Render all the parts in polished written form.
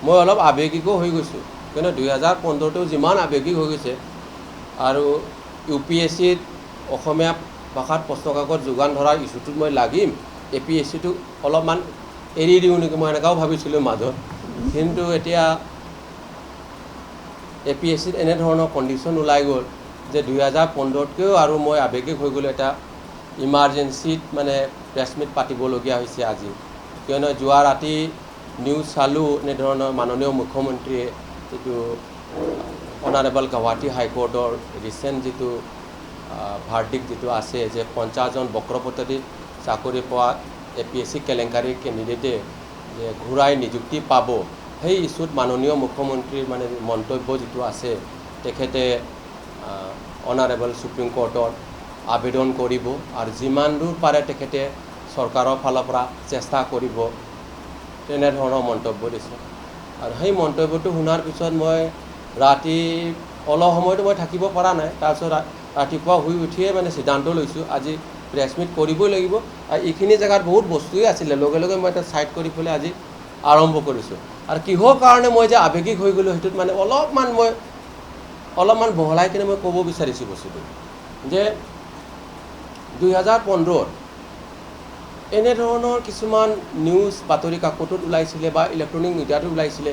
মই অলপ আৱেগিকো হৈ গৈছোঁ কিন্তু 2015টো যিমান আৱেগিক হৈ গৈছে আৰু UPSCত অসমীয়া ভাষাত প্ৰশ্ন কাকত যোগান ধৰাৰ ইছ্যুটোত মই লাগিম APSCটো অলপমান এৰি দিওঁ নেকি মই এনেকুৱাও ভাবিছিলোঁ মাজত কিন্তু এতিয়া APSCত এনেধৰণৰ কণ্ডিশ্যন ওলাই গ'ল যে 2015তকৈও আৰু মই আৱেগিক হৈ গ'লোঁ এটা ইমাৰ্জেঞ্চিত মানে প্ৰেছ মিট পাতিবলগীয়া হৈছে আজি কিয়নো যোৱা ৰাতি নিউজ চালোঁ এনেধৰণৰ মাননীয় মুখ্যমন্ত্ৰীয়ে যিটো অনাৰেবল গুৱাহাটী হাইকোৰ্টৰ ৰিচেণ্ট যিটো ভাৰ্ডিক্ট যিটো আছে যে 50জন বক্ৰপতি চাকৰি পোৱা APSC কেলেংকাৰী কেণ্ডিডেটে যে ঘূৰাই নিযুক্তি পাব সেই ইছ্যুত মাননীয় মুখ্যমন্ত্ৰীৰ মানে মন্তব্য যিটো আছে তেখেতে অনাৰেবল সুপ্ৰিম কোৰ্টত আবেদন কৰিব আৰু যিমান দূৰ পাৰে তেখেতে চৰকাৰৰ ফালৰ পৰা চেষ্টা কৰিব তেনেধৰণৰ মন্তব্য দিছে আৰু সেই মন্তব্যটো শুনাৰ পিছত মই ৰাতি অলপ সময়তো মই থাকিব পৰা নাই তাৰপিছত ৰাতিপুৱা শুই উঠিয়ে মানে সিদ্ধান্ত লৈছোঁ আজি প্ৰেছ মিট কৰিবই লাগিব আৰু এইখিনি জেগাত বহুত বস্তুৱেই আছিলে লগে লগে মই এটা ছাইড কৰি পেলাই আজি আৰম্ভ কৰিছোঁ আৰু কিহৰ কাৰণে মই যে আৱেগিক হৈ গ'লোঁ সেইটোত মানে অলপমান বহলাই কিনে মই ক'ব বিচাৰিছোঁ বস্তুটো যে 2015ত এনেধৰণৰ কিছুমান নিউজ বাতৰি কাকতত ওলাইছিলে বা ইলেক্ট্ৰনিক মিডিয়াতো ওলাইছিলে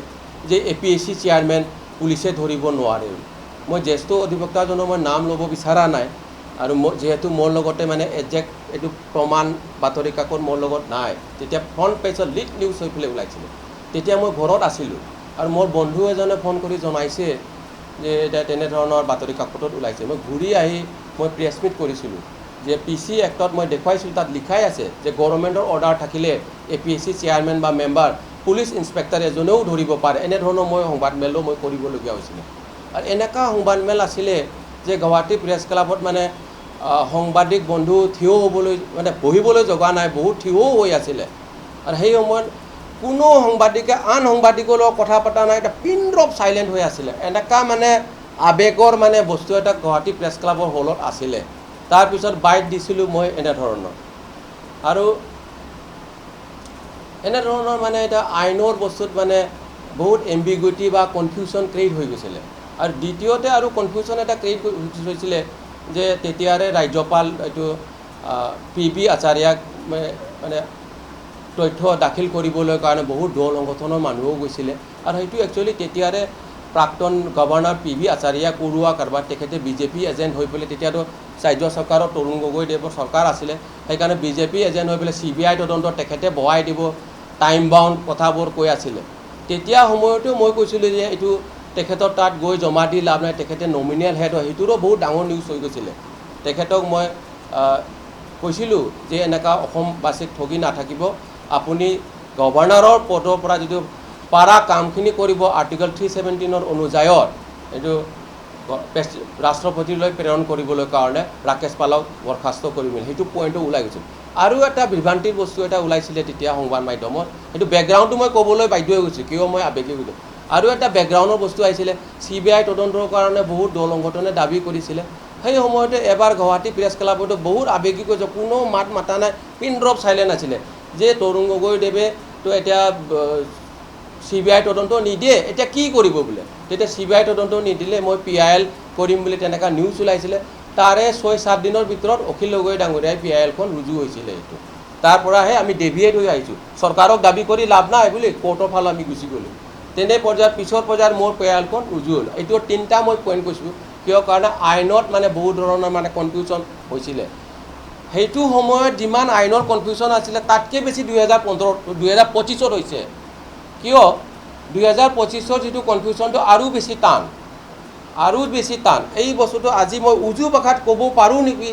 যে APSC চেয়াৰমেন পুলিচে ধৰিব নোৱাৰে মই জ্যেষ্ঠ অধিবক্তাজনৰ মই নাম ল'ব বিচৰা নাই আৰু যেহেতু মোৰ লগতে মানে একজেক্ট এইটো প্ৰমাণ বাতৰি কাকত মোৰ লগত নাই তেতিয়া ফ্ৰণ্ট পেজত লিড নিউজ হৈ পেলাই ওলাইছিলে তেতিয়া মই ঘৰত আছিলোঁ আৰু মোৰ বন্ধু এজনে ফোন কৰি জনাইছে যে এতিয়া তেনেধৰণৰ বাতৰি কাকতত ওলাইছে মই ঘূৰি আহি মই প্ৰেছ মিট কৰিছিলোঁ যে PC এক্টত মই দেখুৱাইছিলোঁ তাত লিখাই আছে যে গভৰ্ণমেণ্টৰ অৰ্ডাৰ থাকিলে APSC চেয়াৰমেন বা মেম্বাৰ পুলিচ ইনস্পেক্টৰ এজনেও ধৰিব পাৰে এনেধৰণৰ মই সংবাদমেলো মই কৰিবলগীয়া হৈছিলে আৰু এনেকুৱা সংবাদমেল আছিলে যে গুৱাহাটী প্ৰেছ ক্লাবত মানে সাংবাদিক বন্ধু থিয় হ'বলৈ মানে বহিবলৈ জগা নাই বহুত থিয়ও হৈ আছিলে আৰু সেই সময়ত কোনো সাংবাদিকে আন সাংবাদিকৰ লগত কথা পতা নাই এটা পিন ড্ৰপ চাইলেণ্ট হৈ আছিলে এনেকুৱা মানে আৱেগৰ মানে বস্তু এটা গুৱাহাটী প্ৰেছ ক্লাবৰ হলত আছিলে তাৰপিছত বাইট দিছিলোঁ মই এনেধৰণৰ আৰু এনেধৰণৰ মানে এটা আইনৰ বস্তুত মানে বহুত এম্বিগুইটি বা কনফিউশ্যন ক্ৰিয়েট হৈ গৈছিলে আৰু দ্বিতীয়তে আৰু কনফিউশ্যন এটা ক্ৰিয়েট হৈছিলে যে তেতিয়াৰে ৰাজ্যপাল এইটো PB আচাৰ্যাক মানে তথ্য দাখিল কৰিবলৈ কাৰণে বহুত দল সংগঠনৰ মানুহো গৈছিলে আৰু সেইটো একচুৱেলি তেতিয়াৰে প্ৰাক্তন গভৰ্ণৰ PB আচাৰ্যা কৰোৱা কাৰোবাৰ তেখেতে BJP এজেণ্ট হৈ পেলাই তেতিয়াতো ৰাজ্য চৰকাৰৰ তৰুণ গগৈদেৱৰ চৰকাৰ আছিলে সেইকাৰণে BJP এজেণ্ট হৈ পেলাই CBI তদন্ত তেখেতে বহাই দিব টাইম বাউণ্ড কথাবোৰ কৈ আছিলে তেতিয়া সময়তো মই কৈছিলোঁ যে এইটো তেখেতৰ তাত গৈ জমা দি লাভ নাই তেখেতে নমিনেল হেড হয় সেইটোৰো বহুত ডাঙৰ নিউজ হৈ গৈছিলে তেখেতক মই কৈছিলোঁ যে এনেকুৱা অসমবাসীক ঠগি নাথাকিব আপুনি গভৰ্ণৰৰ পদৰ পৰা যিটো পাৰা কামখিনি কৰিব আৰ্টিকল 317 অনুযায়ত এইটো ৰাষ্ট্ৰপতিলৈ প্ৰেৰণ কৰিবলৈ কাৰণে ৰাকেশ পালক বৰখাস্ত কৰিম সেইটো পইণ্টটো ওলাই গৈছিল আৰু এটা বিভ্ৰান্তিৰ বস্তু এটা ওলাইছিলে তেতিয়া সংবাদ মাধ্যমত সেইটো বেকগ্ৰাউণ্ডটো মই ক'বলৈ বাধ্য হৈ গৈছোঁ কিয় মই আৱেগিক হৈছোঁ আৰু এটা বেকগ্ৰাউণ্ডৰ বস্তু আহিছিলে CBI তদন্তৰ কাৰণে বহুত দল সংগঠনে দাবী কৰিছিলে সেই সময়তে এবাৰ গুৱাহাটী প্ৰেছ ক্লাবতো বহুত আৱেগিক হৈছে কোনো মাত মাতা নাই পিন ড্ৰপ চাইলেণ্ট আছিলে যে তৰুণ গগৈদেৱে তো এতিয়া CBI তদন্ত নিদিয়ে এতিয়া কি কৰিব বোলে তেতিয়া CBI তদন্ত নিদিলে মই PIL কৰিম বুলি তেনেকুৱা নিউজ ওলাইছিলে তাৰে 6-7 দিনৰ ভিতৰত অখিল গগৈ ডাঙৰীয়াই PILখন ৰুজু হৈছিলে এইটো তাৰ পৰাহে আমি ডেভিয়েট হৈ আহিছোঁ চৰকাৰক দাবী কৰি লাভ নাই বুলি কোৰ্টৰ ফালে আমি গুচি গ'লোঁ তেনে পৰ্যায়ত পিছৰ পৰ্যায়ত মোৰ PILখন ৰুজু হ'ল এইটো তিনিটা মই পইণ্ট কৈছোঁ কিয় কাৰণে আইনত মানে বহুত ধৰণৰ মানে কনফিউশ্যন হৈছিলে সেইটো সময়ত যিমান আইনৰ কনফিউশ্যন আছিলে তাতকৈ বেছি 2025ত হৈছে কিয় 2025ৰ যিটো কনফিউশ্যনটো আৰু বেছি টান এই বস্তুটো আজি মই উজু ভাষাত ক'ব পাৰোঁ নেকি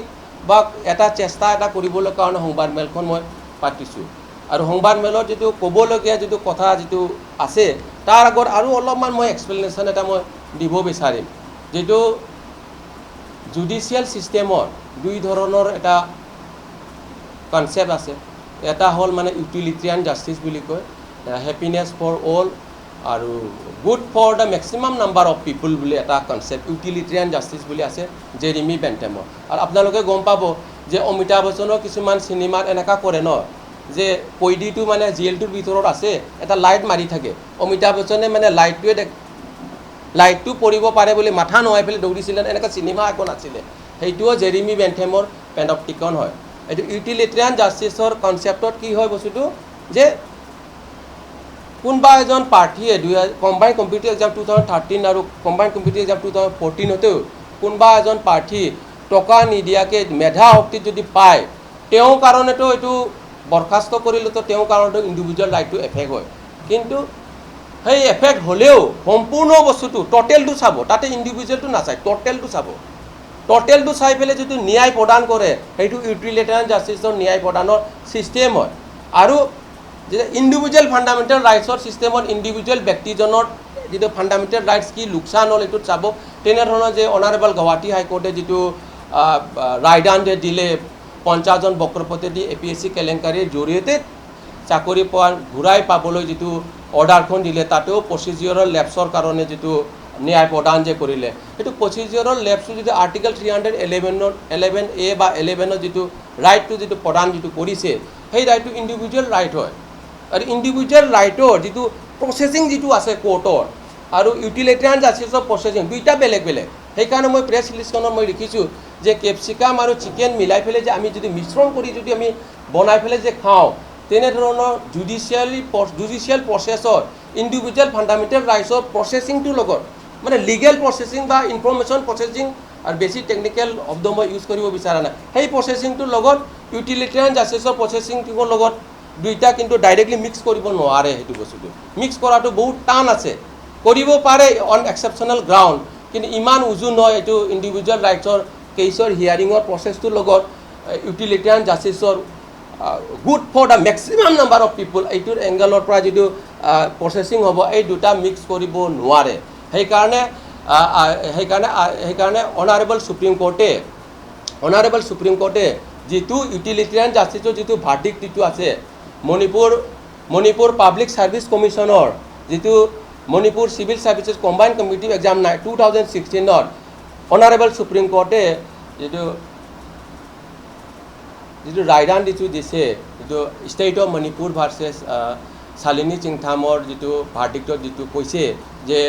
বা এটা চেষ্টা এটা কৰিবলৈ কাৰণে সংবাদমেলখন মই পাতিছোঁ আৰু সংবাদমেলত যিটো ক'বলগীয়া যিটো কথা যিটো আছে তাৰ আগত আৰু অলপমান মই এক্সপ্লেনেশ্যন এটা মই দিব বিচাৰিম যিটো জুডিচিয়েল ছিষ্টেমত দুই ধৰণৰ এটা কনচেপ্ট আছে এটা হ'ল মানে ইউটিলিটেৰিয়ান জাষ্টিছ বুলি কয় হেপিনেছ ফৰ অল আৰু good for the maximum number of people বুলি এটা কনচেপ্ট ইউটিলিটেৰিয়ান জাষ্টিছ বুলি আছে জেৰিমি বেণ্টেমৰ আৰু আপোনালোকে গম পাব যে অমিতাভ বচ্চনৰ কিছুমান চিনেমাত এনেকুৱা কৰে ন যে কৈদিটো মানে জেলটোৰ ভিতৰত আছে এটা লাইট মাৰি থাকে অমিতাভ বচ্চনে মানে লাইটটো পৰিব পাৰে বুলি মাথা নোহাই পেলাই দৌৰিছিলে এনেকুৱা চিনেমা এখন আছিলে সেইটোও জেৰিমি বেন্থেমৰ পেনপটিকন হয় এইটো ইউটিলিটেৰিয়ান জাষ্টিছৰ কনচেপ্টত কি হয় বস্তুটো যে কোনোবা এজন প্ৰাৰ্থীয়ে কম্বাইন কম্পিটিটিভ এক্সাম 2013 আৰু কম্বাইন কম্পিটিটিভ এক্সাম 2014তেও কোনোবা এজন প্ৰাৰ্থী টকা নিদিয়াকৈ মেধা শক্তি যদি পায় তেওঁৰ কাৰণেতো এইটো বৰখাস্ত কৰিলেতো তেওঁৰ কাৰণেতো ইণ্ডিভিজুৱেল ৰাইটটো এফেক্ট হয় কিন্তু সেই এফেক্ট হ'লেও সম্পূৰ্ণ বস্তুটো টোটেলটো চাব তাতে ইণ্ডিভিজুৱেলটো নাচায় টোটেলটো চাব টোটেলটো চাই পেলাই যিটো ন্যায় প্ৰদান কৰে সেইটো ইউটিলিটেৰিয়ান জাষ্টিছৰ ন্যায় প্ৰদানৰ ছিষ্টেম হয় আৰু যে ইণ্ডিভিজুৱেল ফাণ্ডামেণ্টেল ৰাইটছৰ ছিষ্টেমত ইণ্ডিভিজুৱেল ব্যক্তিজনৰ যিটো ফাণ্ডামেণ্টেল ৰাইটছ কি লোকচান হ'ল এইটোত চাব তেনেধৰণৰ যে অনাৰেবল গুৱাহাটী হাইকোৰ্টে যিটো ৰায়দান যে দিলে 50 জন বক্ৰপতি APSC কেলেংকাৰীৰ জৰিয়তে চাকৰি পোৱা ঘূৰাই পাবলৈ যিটো অৰ্ডাৰখন দিলে তাতেও প্ৰচিডিউৰেল লেপছৰ কাৰণে যিটো ন্যায় প্ৰদান যে কৰিলে সেইটো প্ৰচিডিউৰেল লেপছটো যদি আৰ্টিকল 311A বা 11ৰ যিটো ৰাইটটো যিটো প্ৰদান যিটো কৰিছে সেই ৰাইটটো ইণ্ডিভিজুৱেল ৰাইট হয় আৰু ইণ্ডিভিজুৱেল ৰাইটৰ যিটো প্ৰচেছিং যিটো আছে কোৰ্টৰ আৰু ইউটিলিটেৰিয়ান জাষ্টিছৰ প্ৰচেছিং দুইটা বেলেগ বেলেগ সেইকাৰণে মই প্ৰেছ ৰিলিজখনত মই লিখিছোঁ যে কেপচিকাম আৰু চিকেন মিলাই পেলাই যে আমি যদি মিশ্ৰণ কৰি যদি আমি বনাই পেলাই যে খাওঁ তেনেধৰণৰ জুডিচিয়েল প্ৰচেছৰ ইণ্ডিভিজুৱেল ফাণ্ডামেণ্টেল ৰাইটছৰ প্ৰচেছিংটোৰ লগত মানে লিগেল প্ৰচেছিং বা ইনফৰ্মেশ্যন প্ৰচেছিং আৰু বেছি টেকনিকেল শব্দ মই ইউজ কৰিব বিচৰা নাই সেই প্ৰচেছিংটোৰ লগত ইউটিলিটেৰিয়ান জাষ্টিছৰ প্ৰচেছিংটোৰ লগত দুইটা কিন্তু ডাইৰেক্টলি মিক্স কৰিব নোৱাৰে সেইটো বস্তুটো মিক্স কৰাটো বহুত টান আছে কৰিব পাৰে অন এক্সেপশ্যনেল গ্ৰাউণ্ড কিন্তু ইমান উজু নহয় এইটো ইণ্ডিভিজুৱেল ৰাইটছৰ কেছৰ হিয়াৰিঙৰ প্ৰচেছটোৰ লগত ইউটিলিটেৰিয়ান জাষ্টিছৰ good for the maximum number of people এইটোৰ এংগেলৰ পৰা যিটো প্ৰচেছিং হ'ব এই দুটা মিক্স কৰিব নোৱাৰে সেইকাৰণে অনাৰেবল সুপ্ৰিম কোৰ্টে যিটো ইউটিলিটেৰিয়ান জাষ্টিছৰ যিটো ভাৰ্ডিক্ট যিটো আছে মণিপুৰ পাব্লিক ছাৰ্ভিচ কমিশ্যনৰ যিটো Manipur civil services combine competitive exam 2016ত অনাৰেবল সুপ্ৰিম কোৰ্টে যিটো ৰায়দান যিটো দিছে যিটো state of Manipur versus Shalini চিংথামৰ যিটো ভাৰ্ডিক্টত যিটো কৈছে যে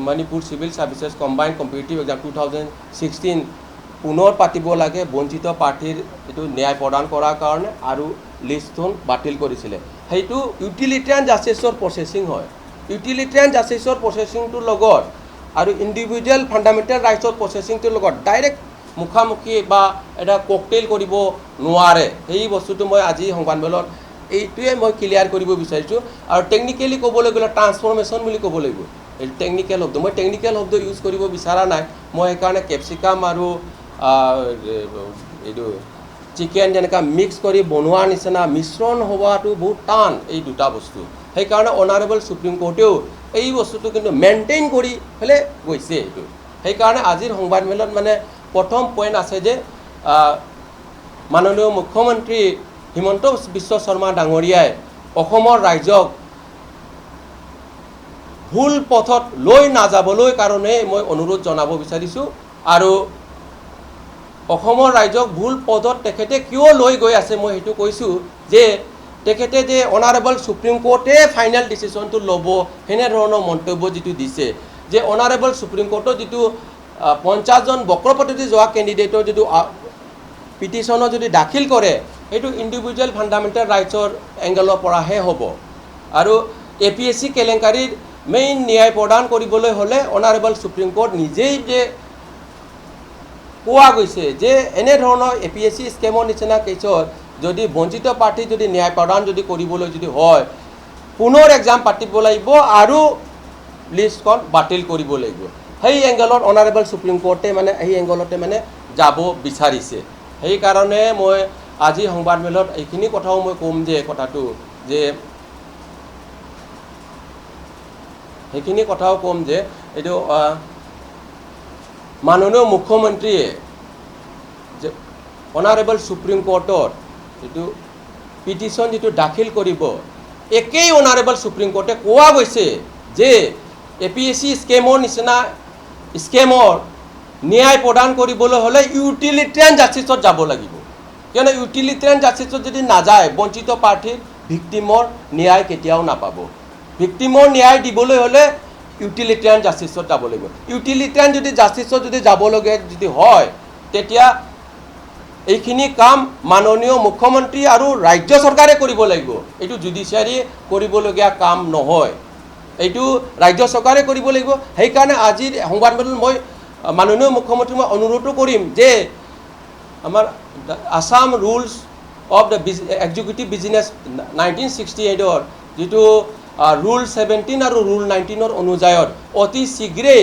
Manipur civil services combine competitive exam 2016 পুনৰ পাতিব লাগে বঞ্চিত প্ৰাৰ্থীৰ এইটো ন্যায় প্ৰদান কৰাৰ কাৰণে আৰু লিষ্টখন বাতিল কৰিছিলে সেইটো ইউটিলিটেৰিয়ান জাষ্টিছৰ প্ৰচেছিং হয় ইউটিলিটেৰিয়ান জাষ্টিছৰ প্ৰচেছিংটোৰ লগত আৰু ইণ্ডিভিজুৱেল ফাণ্ডামেণ্টেল ৰাইটছৰ প্ৰচেছিংটোৰ লগত ডাইৰেক্ট মুখামুখি বা এটা ককটেইল কৰিব নোৱাৰে সেই বস্তুটো মই আজি সংবাদমেলত এইটোৱে মই ক্লিয়াৰ কৰিব বিচাৰিছোঁ আৰু টেকনিকেলি ক'বলৈ গ'লে ট্ৰান্সফৰ্মেশ্যন বুলি ক'ব লাগিব এই টেকনিকেল শব্দ মই টেকনিকেল শব্দ ইউজ কৰিব বিচৰা নাই মই সেইকাৰণে কেপচিকাম আৰু এইটো চিকেন যেনেকৈ মিক্স কৰি বনোৱাৰ নিচিনা মিশ্ৰণ হোৱাটো বহুত টান এই দুটা বস্তু সেইকাৰণে অনাৰেবল সুপ্ৰিম কোৰ্টেও এই বস্তুটো কিন্তু মেইনটেইন কৰি পেলাই গৈছে এইটো সেইকাৰণে আজিৰ সংবাদমেলত মানে প্ৰথম পইণ্ট আছে যে মাননীয় মুখ্যমন্ত্ৰী হিমন্ত বিশ্ব শৰ্মা ডাঙৰীয়াই অসমৰ ৰাইজক ভুল পথত লৈ নাযাবলৈ কাৰণে মই অনুৰোধ জনাব বিচাৰিছোঁ আৰু অসমৰ ৰাইজক ভুল পথত তেখেতে কিয় লৈ গৈ আছে মই সেইটো কৈছোঁ যে তেখেতে যে অনাৰেবল সুপ্ৰিম কোৰ্টে ফাইনেল ডিচিশ্যনটো ল'ব সেনেধৰণৰ মন্তব্য যিটো দিছে যে অনাৰেবল সুপ্ৰিম কোৰ্টৰ যিটো 50 জন বক্ৰপতি যোৱা কেণ্ডিডেটৰ যিটো পিটিশ্যনৰ যদি দাখিল কৰে সেইটো ইণ্ডিভিজুৱেল ফাণ্ডামেণ্টেল ৰাইটছৰ এংগেলৰ পৰাহে হ'ব আৰু APSC কেলেংকাৰীৰ মেইন ন্যায় প্ৰদান কৰিবলৈ হ'লে অনাৰেবল সুপ্ৰিম কোৰ্ট নিজেই যে কোৱা গৈছে যে এনেধৰণৰ APSC স্কেমৰ নিচিনা কেছত যদি বঞ্চিত প্ৰাৰ্থী যদি ন্যায় প্ৰদান যদি কৰিবলৈ যদি হয় পুনৰ এক্সাম পাতিব লাগিব আৰু লিষ্টখন বাতিল কৰিব লাগিব সেই এংগেলত অনাৰেবল সুপ্ৰিম কোৰ্টে মানে এই এংগলতে মানে যাব বিচাৰিছে সেইকাৰণে মই আজি সংবাদমেলত এইখিনি কথাও মই ক'ম যে কথাটো যে সেইখিনি কথাও ক'ম যে এইটো মাননীয় মুখ্যমন্ত্ৰীয়ে যে অনাৰেবল সুপ্ৰিম কোৰ্টত যিটো পিটিশ্যন যিটো দাখিল কৰিব একেই অনাৰেবল সুপ্ৰিম কোৰ্টে কোৱা গৈছে যে APSC স্কেমৰ নিচিনা স্কেমৰ ন্যায় প্ৰদান কৰিবলৈ হ'লে ইউটিলিটেৰিয়ান জাষ্টিছত যাব লাগিব কিয়নো ইউটিলিটেৰিয়ান জাষ্টিছত যদি নাযায় বঞ্চিত প্ৰাৰ্থীৰ ভিক্টিমৰ ন্যায় কেতিয়াও নাপাব ভিক্টিমৰ ন্যায় দিবলৈ হ'লে ইউটিলিটেৰিয়ান জাষ্টিছত যাব লাগিব ইউটিলিটেৰিয়ান যদি জাষ্টিছত যদি যাবলগীয়া যদি হয় তেতিয়া এইখিনি কাম মাননীয় মুখ্যমন্ত্ৰী আৰু ৰাজ্য চৰকাৰে কৰিব লাগিব এইটো জুডিচিয়াৰী কৰিবলগীয়া কাম নহয় এইটো ৰাজ্য চৰকাৰে কৰিব লাগিব সেইকাৰণে আজিৰ সংবাদমেলত মই মাননীয় মুখ্যমন্ত্ৰী মই অনুৰোধ কৰিম যে আমাৰ Assam rules of the executive business 1968 যেটো ৰুল 17 আৰু ৰুল 19 অনুযায়ী অতি শীঘ্ৰে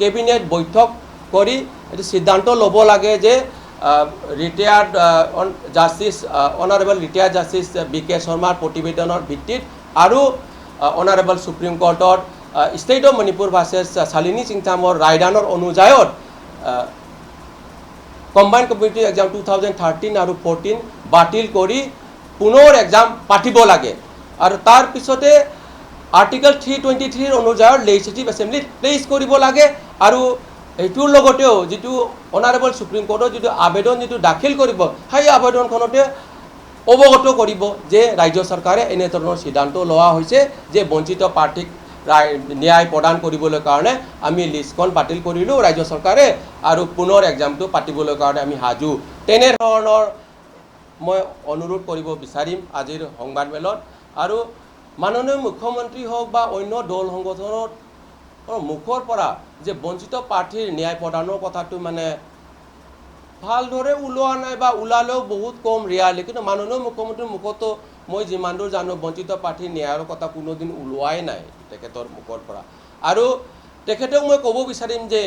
কেবিনেট বৈঠক কৰি এটো সিদ্ধান্ত ল'ব লাগে যে retired justice honourable retired justice B K. শৰ্মাৰ প্ৰতিবেদনৰ ভিত্তিত আৰু অনাৰেবল সুপ্ৰিম কোৰ্টৰ state of Manipur versus Shalini চিংথামৰ ৰায়দানৰ অনুযায়ী কম্বাইণ্ড কম্পিটিটিভ এক্সাম 2013 আৰু 14 বাতিল কৰি পুনৰ এক্সাম পাতিব লাগে আৰু তাৰ পিছতে আৰ্টিকল 323 অনুযায়ী লেজিসলেটিভ এছেম্বলিত প্লেচ কৰিব লাগে আৰু এইটোৰ লগতেও যেটো অনাৰেবল সুপ্ৰিম কোৰ্টৰ যেটো আবেদন যেটো দাখিল কৰিব সেই আবেদনখনতে অৱগত কৰিব যে ৰাজ্য চৰকাৰে এনে ধৰণৰ সিদ্ধান্ত লোৱা হৈছে যে বঞ্চিত প্ৰাৰ্থীক ন্যায় প্ৰদান কৰিবলৈ কাৰণে আমি লিষ্টখন বাতিল কৰিলো ৰাজ্য চৰকাৰে আৰু পুনৰ এক্সামটো পাতিবলৈ কাৰণে আমি হাজু তেনে ধৰণৰ মই অনুৰোধ কৰিব বিচাৰিম আজিৰ সংবাদমেলত আৰু মাননীয় মুখ্যমন্ত্ৰী হওক বা অন্য দল সংগঠনৰ মুখৰ পৰা যে বঞ্চিত প্ৰাৰ্থীৰ ন্যায় প্ৰদানৰ কথাটো মানে ভালদৰে ওলোৱা নাই বা ওলালেও বহুত কম ৰিয়ালি কিন্তু মাননীয় মুখ্যমন্ত্ৰীৰ মুখতো মই যিমান দূৰ জানো বঞ্চিত প্ৰাৰ্থীৰ ন্যায়ৰ কথা কোনোদিন ওলোৱাই নাই তেখেতৰ মুখৰ পৰা আৰু তেখেতক মই ক'ব বিচাৰিম যে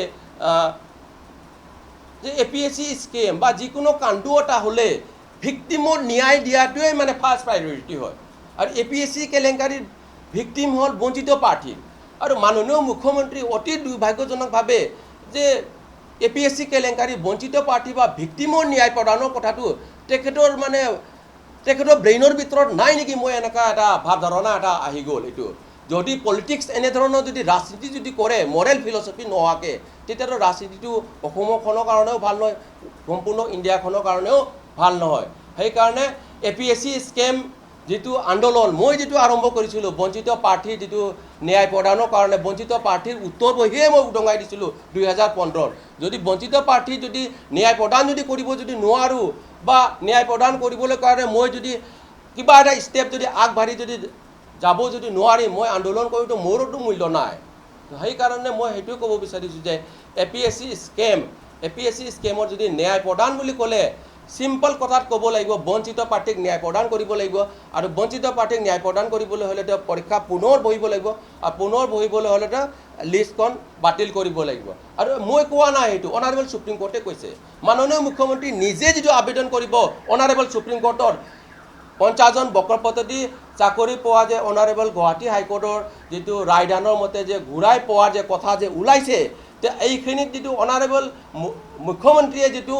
APSC স্কিম বা যিকোনো কাণ্ড এটা হ'লে ভিক্টিমৰ ন্যায় দিয়াটোৱে মানে ফাৰ্ষ্ট প্ৰায়ৰিটি হয় আৰু APSC কেলেংকাৰীৰ ভিক্টিম হ'ল বঞ্চিত প্ৰাৰ্থী আৰু মাননীয় মুখ্যমন্ত্ৰী অতি দুৰ্ভাগ্যজনকভাৱে যে APSC কেলেংকাৰী বঞ্চিত প্ৰাৰ্থী বা ভিক্টিমৰ ন্যায় প্ৰদানৰ কথাটো তেখেতৰ ব্ৰেইনৰ ভিতৰত নাই নেকি মই এনেকা এটা ভাৱ ধাৰণা এটা আহি গ'ল এইটো যদি পলিটিক্স এনে ধৰণৰ যদি ৰাজনীতি যদি কৰে মৰেল ফিলচফি নোহোৱাকৈ তেতিয়াতো ৰাজনীতিটো অসমখনৰ কাৰণেও ভাল নহয় সম্পূৰ্ণ ইণ্ডিয়াখনৰ কাৰণেও ভাল নহয় সেইকাৰণে APSC স্কেম যেটো আন্দোলন মই যেটো আৰম্ভ কৰিছিলোঁ বঞ্চিত প্ৰাৰ্থীৰ যেটো ন্যায় প্ৰদানৰ কাৰণে বঞ্চিত প্ৰাৰ্থীৰ উত্তৰ বহিয়ে মই উদঙাই দিছিলোঁ 2015 যদি বঞ্চিত প্ৰাৰ্থী যদি ন্যায় প্ৰদান যদি কৰিব যদি নোৱাৰো বা ন্যায় প্ৰদান কৰিবলৈ কাৰণে মই যদি কিবা এটা ষ্টেপ যদি আগবাঢ়ি যদি যাব যদি নোৱাৰিম মই আন্দোলন কৰিতো মোৰতো মূল্য নাই সেইকাৰণে মই সেইটোৱে ক'ব বিচাৰিছোঁ যে APSC স্কেমৰ যদি ন্যায় প্ৰদান বুলি ক'লে সিম্পল কথাত ক'ব লাগিব বঞ্চিত প্ৰাৰ্থীক ন্যায় প্ৰদান কৰিব লাগিব আৰু বঞ্চিত প্ৰাৰ্থীক ন্যায় প্ৰদান কৰিবলৈ হ'লে তেওঁ পৰীক্ষা পুনৰ বহিব লাগিব আৰু পুনৰ বহিবলৈ হ'লে তেওঁ লিষ্টখন বাতিল কৰিব লাগিব আৰু মই কোৱা নাই এইটো অনাৰেবল সুপ্ৰিম কোৰ্টে কৈছে মাননীয় মুখ্যমন্ত্ৰী নিজে যেটো আবেদন কৰিব অনাৰেবল সুপ্ৰিম কোৰ্টৰ 50 জন বক্ৰপতি চাকৰি পোৱা যে অনাৰেবল গুৱাহাটী হাইকোৰ্টৰ যেটো ৰায়দানৰ মতে যে ঘূৰাই পোৱাৰ যে কথা যে ওলাইছে তে এইখিনিত যেটো অনাৰেবল মুখ্যমন্ত্ৰীয়ে যেটো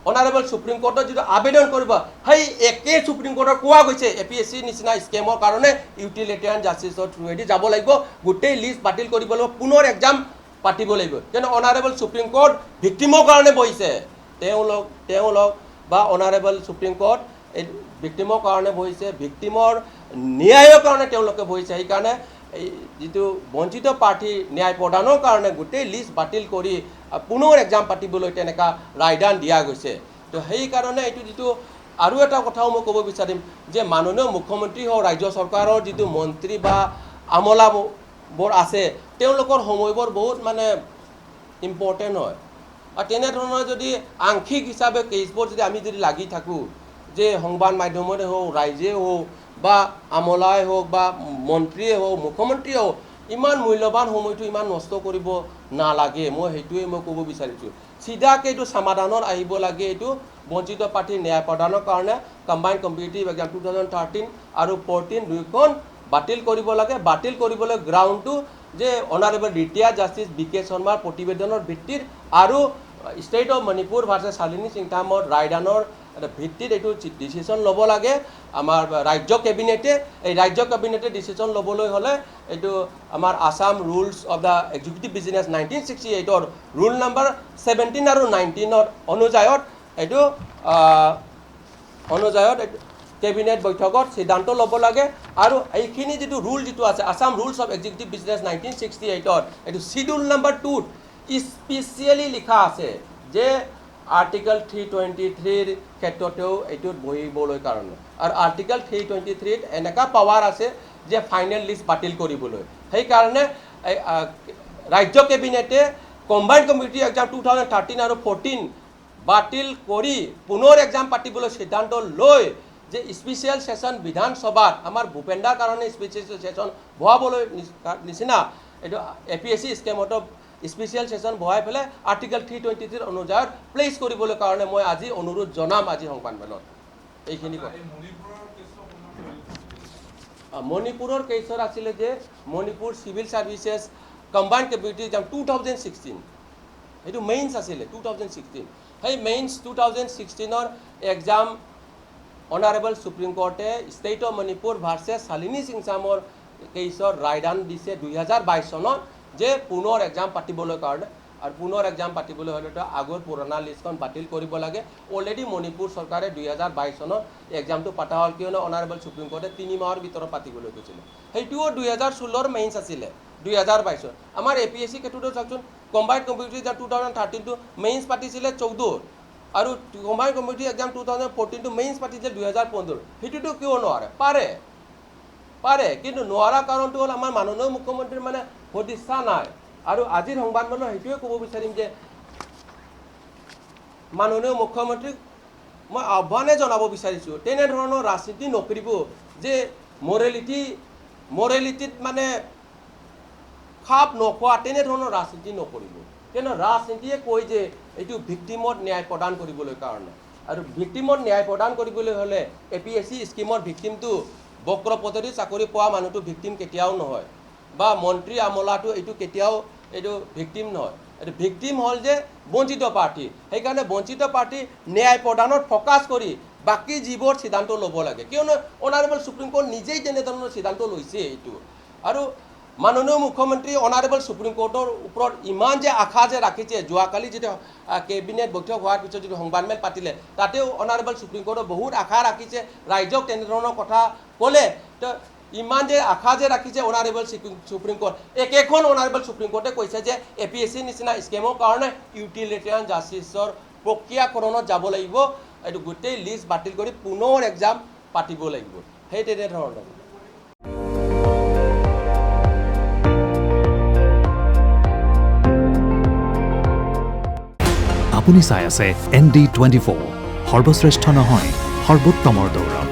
অনাৰেবল সুপ্ৰিম কোৰ্টত যেটো আবেদন কৰিব সেই একে সুপ্ৰিম কোৰ্টৰ কোৱা গৈছে APSC নিচিনা স্কেমৰ কাৰণে ইউটিলিটেৰিয়ান জাষ্টিছৰ থ্ৰুৱেদি যাব লাগিব গোটেই লিষ্ট বাতিল কৰিব লাগিব পুনৰ এক্সাম পাতিব লাগিব যেন অনাৰেবল সুপ্ৰিম কোৰ্ট ভিক্টিমৰ কাৰণে বহিছে তেওঁলোক বা অনাৰেবল সুপ্ৰিম কোৰ্ট ভিক্টিমৰ কাৰণে বহিছে ভিক্টিমৰ ন্যায়ৰ কাৰণে তেওঁলোকে বহিছে সেইকাৰণে এই যেটো বঞ্চিত প্ৰাৰ্থী ন্যায় প্ৰদানৰ কাৰণে গোটেই লিষ্ট বাতিল কৰি পুনৰ এক্সাম পাতিবলৈ তেনেকা ৰায়দান দিয়া গৈছে তো সেইকাৰণে এইটো যেটো আৰু এটা কথাও মই ক'ব বিচাৰিম যে মাননীয় মুখ্যমন্ত্ৰী হওক ৰাজ্য চৰকাৰৰ যেটো মন্ত্ৰী বা আমলাবোৰ আছে তেওঁলোকৰ সময়বোৰ বহুত মানে ইম্পৰ্টেণ্ট হয় আৰু তেনেধৰণৰ যদি আংশিক হিচাপে কেছবোৰ যদি আমি যদি লাগি থাকোঁ যে সংবাদ মাধ্যমতে হওক ৰাইজে হওক বা আমলাই হওক বা মন্ত্ৰীয়ে হওক মুখ্যমন্ত্ৰীয়ে হওক ইমান মূল্যৱান সময়টো ইমান নষ্ট কৰিব নালাগে মই সেইটোৱে মই ক'ব বিচাৰিছোঁ সিধাকে এইটো সমাধানত আহিব লাগে এইটো বঞ্চিত প্ৰাৰ্থীৰ ন্যায় প্ৰদানৰ কাৰণে কম্বাইণ্ড কম্পিটিটিভ এক্সাম 2013 আৰু 14 দুইখন বাতিল কৰিব লাগে বাতিল কৰিবলৈ গ্ৰাউণ্ডটো যে অনাৰেবল ৰিটায়াৰ্ড জাষ্টিছ বি.কে. শৰ্মাৰ প্ৰতিবেদনৰ ভিত্তিত আৰু state of Manipur versus Shalini চিংথামৰ ৰায়দানৰ ভিত্তিত এইটো ডিচিশ্যন ল'ব লাগে আমাৰ ৰাজ্য কেবিনেটে এই ৰাজ্য কেবিনেটে ডিচিশ্যন ল'বলৈ হ'লে এইটো আমাৰ Assam rules of the executive business 1968 roll number 17 আৰু 19 অনুযায়ী এইটো অনুযায়ত কেবিনেট বৈঠকত সিদ্ধান্ত ল'ব লাগে আৰু এইখিনি যিটো ৰুল যিটো আছে Assam rules of executive business 1968ত এইটো শিডিউল নম্বৰ 2ত স্পেচিয়েলি লিখা আছে যে আৰ্টিকল 323ৰ ক্ষেত্ৰতেও এইটোত বহিবলৈ কাৰণে আৰু আৰ্টিকল 323ত এনেকা পাৱাৰ আছে যে ফাইনেল লিষ্ট বাতিল কৰিবলৈ সেইকাৰণে ৰাজ্য কেবিনেটে কম্বাইণ্ড কমিউনিটি এক্সাম 2013 আৰু 14 বাতিল কৰি পুনৰ এক্সাম পাতিবলৈ সিদ্ধান্ত লৈ যে স্পেচিয়েল সেশন বিধানসভাত আমাৰ ভূপেন্দাৰ কাৰণে স্পেচিয়েল সেশন বহাবলৈ নিচিনা এইটো এপিএসসি স্কিমত স্পেচিয়েল সেশন বহাই পেলাই আৰ্টিকল 323 অনুযায়ী প্লেচ কৰিবলৈ কাৰণে মই আজি অনুৰোধ জনাম আজি সংবাদমেলত এইখিনি মণিপুৰৰ কেছৰ আছিলে যে Manipur civil services combined community exam 2016 এইটো মেইনছ আছিলে 2016 সেই মেইনছ 2016ৰ এক্সাম অনাৰেবল সুপ্ৰিম কোৰ্টে state of Manipur versus Shalini সিংচামৰ কেছৰ ৰায়দান দিছে 2022 চনত যে পুনৰ এক্সাম পাতিবলৈ কাৰণে আৰু পুনৰ এক্সাম পাতিবলৈ হ'লেতো আগৰ পুৰণা লিষ্টখন বাতিল কৰিব লাগে অলৰেডি মণিপুৰ চৰকাৰে 2022 চনত এক্সামটো পাতা হ'ল কিয়নো অনাৰেবল সুপ্ৰিম কোৰ্টে 3 মাহৰ ভিতৰত পাতিবলৈ কৈছিলে সেইটোও 2016ৰ মেইনছ আছিলে 2022 আমাৰ এপিএসসি ক্ষেত্ৰতো চাওকচোন কম্বাইণ্ড কমিউনিটি এক্সাম 2013 টো মেইনছ পাতিছিলে 14 আৰু কম্বাইণ্ড কমিউনিটি এক্সাম 2014 টো মেইনছ পাতিছিলে 2015 সেইটোতো কিয় নোৱাৰে পাৰে কিন্তু নোৱাৰা কাৰণটো হ'ল আমাৰ মাননীয় মুখ্যমন্ত্ৰীৰ মানে সদিচ্ছা নাই আৰু আজিৰ সংবাদমেলত সেইটোৱে ক'ব বিচাৰিম যে মাননীয় মুখ্যমন্ত্ৰীক মই আহ্বানে জনাব বিচাৰিছোঁ তেনেধৰণৰ ৰাজনীতি নকৰিব যে মৰেলিটিত মানে খাপ নোখোৱা তেনেধৰণৰ ৰাজনীতি নকৰিব কিয়নো ৰাজনীতিয়ে কয় যে এইটো ভিক্টিমত ন্যায় প্ৰদান কৰিবলৈ কাৰণে আৰু ভিক্টিমত ন্যায় প্ৰদান কৰিবলৈ হ'লে এপিএসসি স্কিমৰ ভিক্টিমটো বক্ৰ পদ্ধতি চাকৰি পোৱা মানুহটো ভিক্টিম কেতিয়াও নহয় বা মন্ত্ৰী আমলাটো এইটো কেতিয়াও এইটো ভিক্টিম নহয় এইটো ভিক্টিম হ'ল যে বঞ্চিত পাৰ্টি সেইকাৰণে বঞ্চিত পাৰ্টি ন্যায় প্ৰদানত ফ'কাছ কৰি বাকী যিবোৰ সিদ্ধান্ত ল'ব লাগে কিয়নো অনাৰেবল সুপ্ৰিম কোৰ্ট নিজেই তেনেধৰণৰ সিদ্ধান্ত লৈছে এইটো আৰু মাননীয় মুখ্যমন্ত্ৰী অনাৰেবল সুপ্ৰিম কোৰ্টৰ ওপৰত ইমান যে আশা যে ৰাখিছে যোৱাকালি যেতিয়া কেবিনেট বৈঠক হোৱাৰ পিছত যিটো সংবাদমেল পাতিলে তাতেও অনাৰেবল সুপ্ৰিম কোৰ্টৰ বহুত আশা ৰাখিছে ৰাইজক তেনেধৰণৰ কথা ক'লে তো ইমান যে আশা যে ৰাখিছে অনাৰেবল সুপ্ৰিম কোৰ্ট একেখন অনাৰেবল সুপ্ৰিম কোৰ্টে কৈছে যে এপিএসসি নিচিনা স্কিমৰ কাৰণে ইউটিলিটেৰিয়ান জাষ্টিছৰ প্ৰক্ৰিয়াকৰণত যাব লাগিব এইটো গোটেই লিষ্ট বাতিল কৰি পুনৰ এক্সাম পাতিব লাগিব সেই তেনেধৰণৰ আপুনি চাই আছে ND24 সৰ্বশ্ৰেষ্ঠ নহয় সৰ্বোত্তমৰ দৌৰ